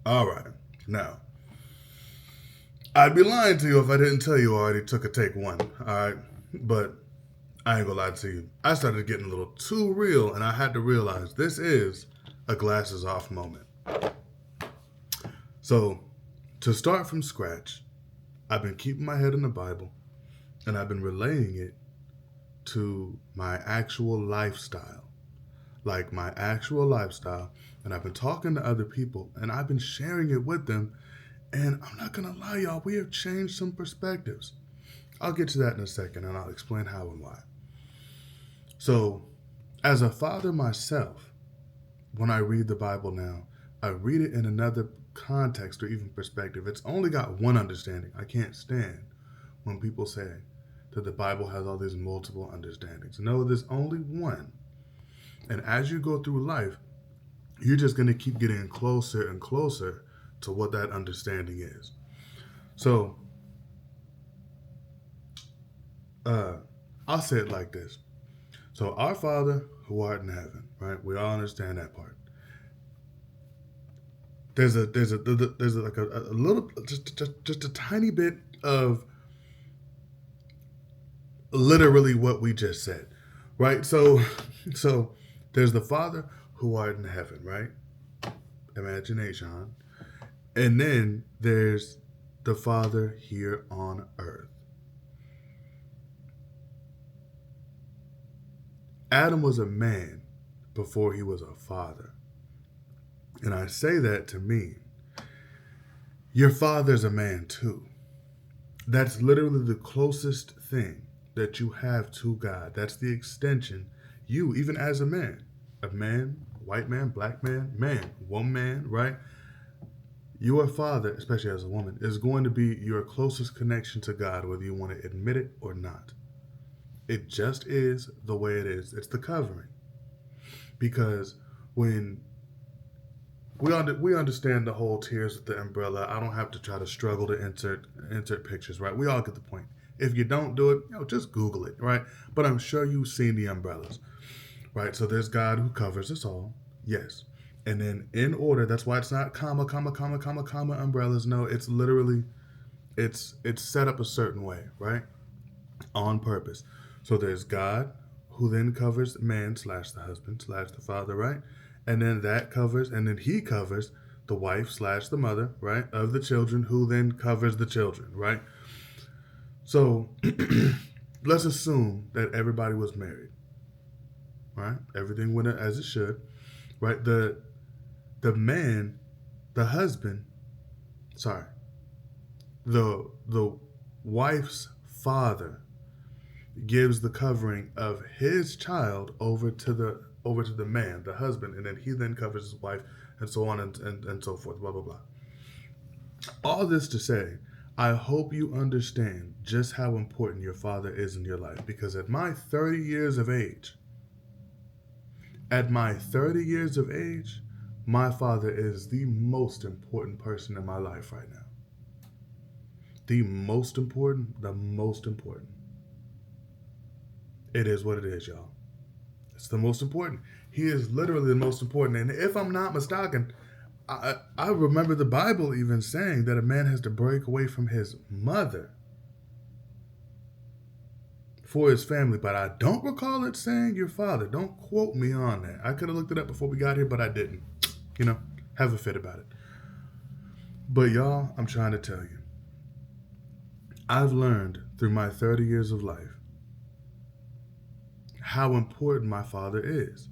All right. Now, I'd be lying to you if I didn't tell you I already took a take one. All right. But I ain't gonna lie to you. I started getting a little too real, and I had to realize this is a glasses off moment. So, to start from scratch, I've been keeping my head in the Bible, and I've been relaying it to my actual lifestyle. Like my actual lifestyle. And I've been talking to other people, and I've been sharing it with them. And I'm not gonna lie, y'all, we have changed some perspectives. I'll get to that in a second, and I'll explain how and why. So, as a father myself, when I read the Bible now, I read it in another context or even perspective. It's only got one understanding. I can't stand when people say that the Bible has all these multiple understandings. No, there's only one. And as you go through life, you're just going to keep getting closer and closer to what that understanding is. So, I'll say it like this. So, our Father who art in heaven, right? We all understand that part. There's like a little, just a tiny bit of literally what we just said, right? So there's the Father who art in heaven, right? Imagination. And then there's the Father here on earth. Adam was a man before he was a father. And I say that to mean your father's a man too. That's literally the closest thing that you have to God. That's the extension, you, even as a man, white man, black man, woman, right? Your father, especially as a woman, is going to be your closest connection to God, whether you want to admit it or not. It just is the way it is. It's the covering. Because when we understand the whole tears with the umbrella, I don't have to try to struggle to insert pictures, right? We all get the point. If you don't do it, just Google it, right? But I'm sure you've seen the umbrellas, right? So there's God who covers us all, yes. And then in order, that's why it's not comma, umbrellas. No, it's literally, it's set up a certain way, right? On purpose. So there's God, who then covers man / the husband / the father, right? And then that covers, and then he covers the wife / the mother, right? Of the children, who then covers the children, right? So let's assume that everybody was married, right? Everything went as it should, right? The man, the husband, the wife's father gives the covering of his child over to the man, the husband, and then he then covers his wife, and so on and so forth, blah, blah, blah. All this to say, I hope you understand just how important your father is in your life, because at my 30 years of age, my father is the most important person in my life right now. The most important. It is what it is, y'all. It's the most important. He is literally the most important. And if I'm not mistaken, I remember the Bible even saying that a man has to break away from his mother for his family. But I don't recall it saying your father. Don't quote me on that. I could have looked it up before we got here, but I didn't. Have a fit about it. But y'all, I'm trying to tell you, I've learned through my 30 years of life how important my father is.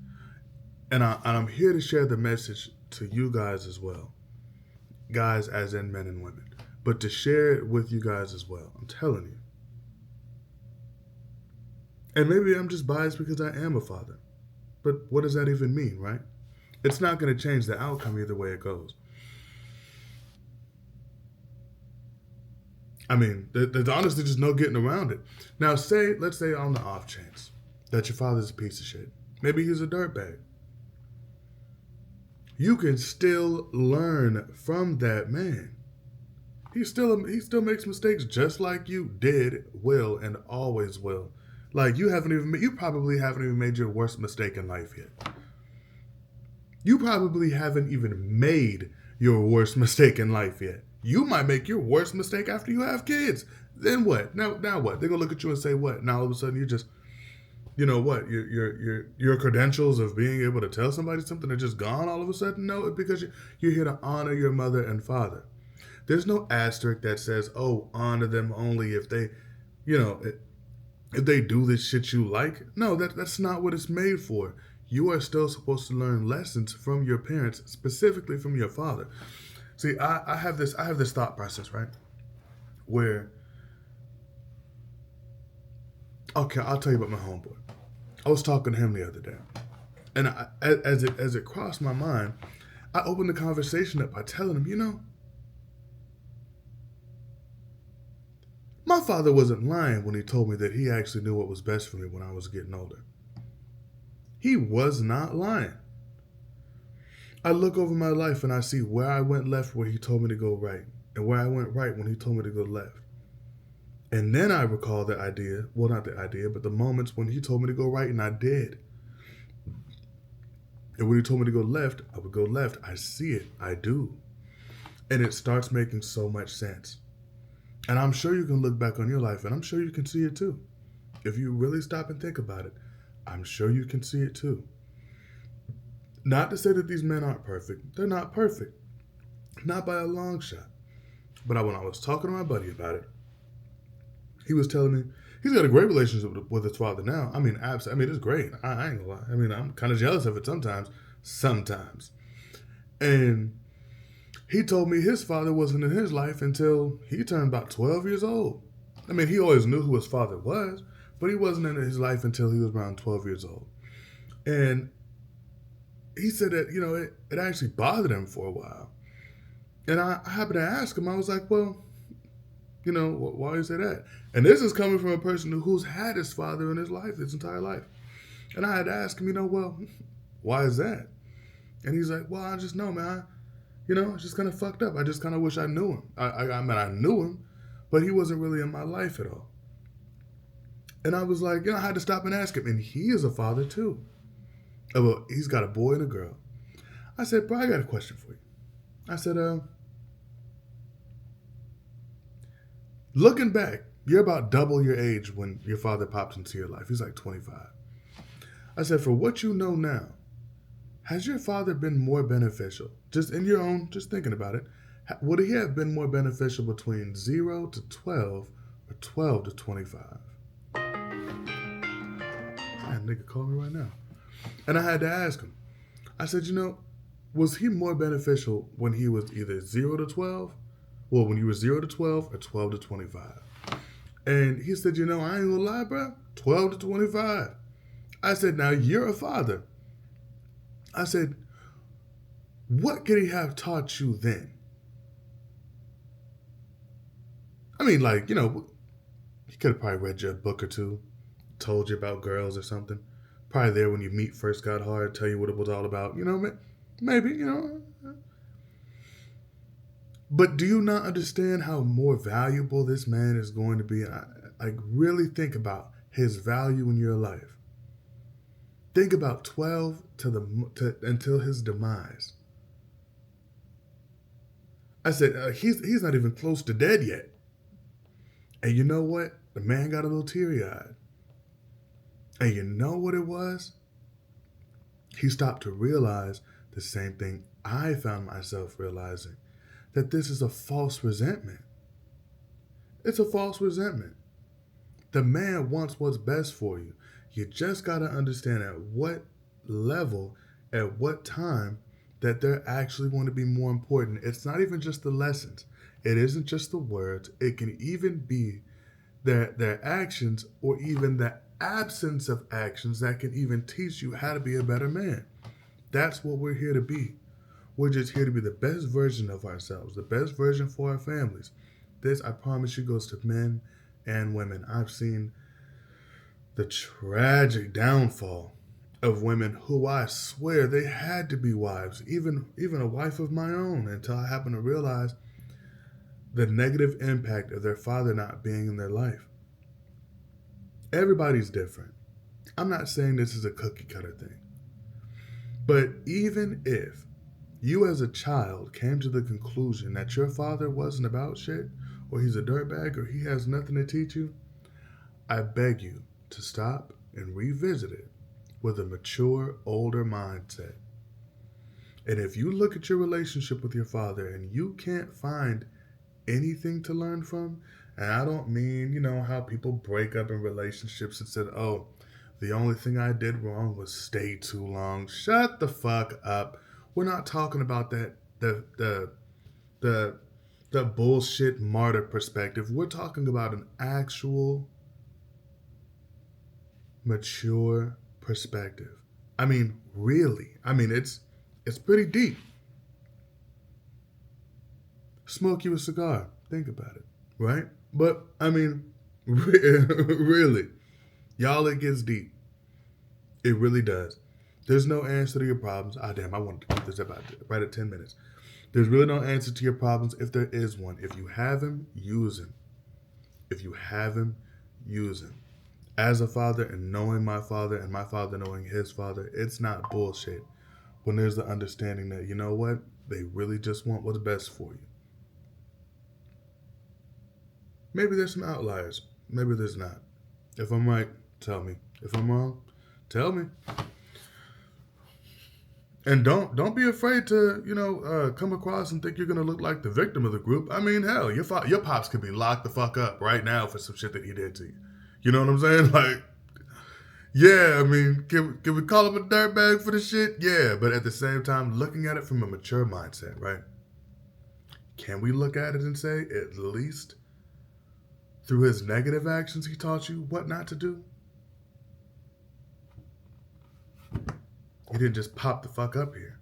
And I'm here to share the message to you guys as well. Guys as in men and women. But to share it with you guys as well. I'm telling you. And maybe I'm just biased because I am a father. But what does that even mean, right? It's not going to change the outcome either way it goes. I mean, there's honestly just no getting around it. Now, let's say on the off chance that your father's a piece of shit. Maybe he's a dirtbag. You can still learn from that man. He still makes mistakes just like you did, will, and always will. Like you probably haven't even made your worst mistake in life yet. You probably haven't even made your worst mistake in life yet. You might make your worst mistake after you have kids. Then what? Now what? They're gonna look at you and say what? Now all of a sudden you just, you know what? Your credentials of being able to tell somebody something are just gone all of a sudden. No, because you're here to honor your mother and father. There's no asterisk that says, oh, honor them only if they, you know, if they do this shit you like. No, that's not what it's made for. You are still supposed to learn lessons from your parents, specifically from your father. See, I have this thought process, right? Where, okay, I'll tell you about my homeboy. I was talking to him the other day, and as it crossed my mind, I opened the conversation up by telling him, you know, my father wasn't lying when he told me that he actually knew what was best for me when I was getting older. He was not lying. I look over my life and I see where I went left where he told me to go right, and where I went right when he told me to go left. And then I recall the idea, well, not the idea, but the moments when he told me to go right and I did. And when he told me to go left, I would go left. I see it. I do. And it starts making so much sense. And I'm sure you can look back on your life and I'm sure you can see it too. If you really stop and think about it, I'm sure you can see it too. Not to say that these men aren't perfect. They're not perfect. Not by a long shot. But when I was talking to my buddy about it, he was telling me he's got a great relationship with his father now. I mean, absolutely. I mean, it's great. I ain't gonna lie. I mean, I'm kind of jealous of it sometimes. And he told me his father wasn't in his life until he turned about 12 years old. I mean, he always knew who his father was, but he wasn't in his life until he was around 12 years old. And he said that, you know, it actually bothered him for a while. And I happened to ask him, I was like, well, you know, why do you say that? And this is coming from a person who's had his father in his life, his entire life. And I had to ask him, you know, well, why is that? And he's like, well, I just know, man. You know, it's just kind of fucked up. I just kind of wish I knew him. I mean, I knew him, but he wasn't really in my life at all. And I was like, you know, I had to stop and ask him. And he is a father, too. Well, he's got a boy and a girl. I said, bro, I got a question for you. I said, looking back, you're about double your age when your father popped into your life. He's like 25. I said, for what you know now, has your father been more beneficial? Just in your own, just thinking about it, would he have been more beneficial between 0 to 12 or 12 to 25? Man, nigga, call me right now. And I had to ask him. I said, you know, was he more beneficial when he was either 0 to 12? Well, when you were 0 to 12 or 12 to 25? And he said, you know, I ain't gonna lie, bro, 12 to 25. I said, now you're a father. I said, what could he have taught you then? I mean, like, you know, he could have probably read you a book or two, told you about girls or something. Probably there when you meet first got hard, tell you what it was all about. You know, maybe, you know. But do you not understand how more valuable this man is going to be? Like, really think about his value in your life. Think about 12 until his demise. I said, he's not even close to dead yet. And you know what? The man got a little teary-eyed. And you know what it was? He stopped to realize the same thing I found myself realizing, that this is a false resentment. It's a false resentment. The man wants what's best for you. You just got to understand at what level, at what time, that they're actually going to be more important. It's not even just the lessons. It isn't just the words. It can even be their actions, or even the absence of actions that can even teach you how to be a better man. That's what we're here to be. We're just here to be the best version of ourselves, the best version for our families. This, I promise you, goes to men and women. I've seen the tragic downfall of women who I swear they had to be wives, even a wife of my own, until I happened to realize the negative impact of their father not being in their life. Everybody's different. I'm not saying this is a cookie cutter thing. But even if you as a child came to the conclusion that your father wasn't about shit, or he's a dirtbag, or he has nothing to teach you, I beg you to stop and revisit it with a mature, older mindset. And if you look at your relationship with your father and you can't find anything to learn from, and I don't mean, how people break up in relationships and said, oh, the only thing I did wrong was stay too long. Shut the fuck up. We're not talking about that the the bullshit martyr perspective. We're talking about an actual mature perspective. I mean, really. I mean, it's pretty deep. Smoke you a cigar. Think about it, right? But I mean, really, y'all, it gets deep. It really does. There's no answer to your problems. Ah, damn, I wanted to keep this about right at 10 minutes. There's really no answer to your problems if there is one. If you have him, use him. If you have him, use him. As a father and knowing my father and my father knowing his father, it's not bullshit when there's the understanding that, you know what, they really just want what's best for you. Maybe there's some outliers. Maybe there's not. If I'm right, tell me. If I'm wrong, tell me. And don't be afraid to come across and think you're gonna look like the victim of the group. I mean, hell, your pops could be locked the fuck up right now for some shit that he did to you. You know what I'm saying? Like, yeah, I mean, can we call him a dirtbag for the shit? Yeah, but at the same time, looking at it from a mature mindset, right? Can we look at it and say, at least through his negative actions, he taught you what not to do? He didn't just pop the fuck up here.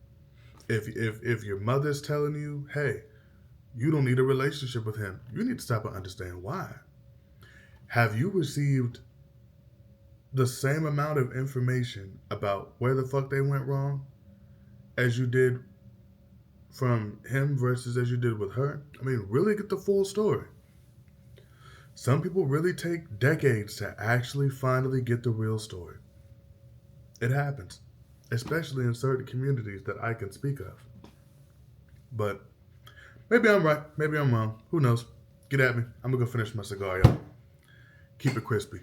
If your mother's telling you, hey, you don't need a relationship with him, you need to stop and understand why. Have you received the same amount of information about where the fuck they went wrong as you did from him versus as you did with her? I mean, really get the full story. Some people really take decades to actually finally get the real story. It happens, especially in certain communities that I can speak of. But maybe I'm right, maybe I'm wrong. Who knows? Get at me. I'm gonna go finish my cigar, y'all. Keep it crispy.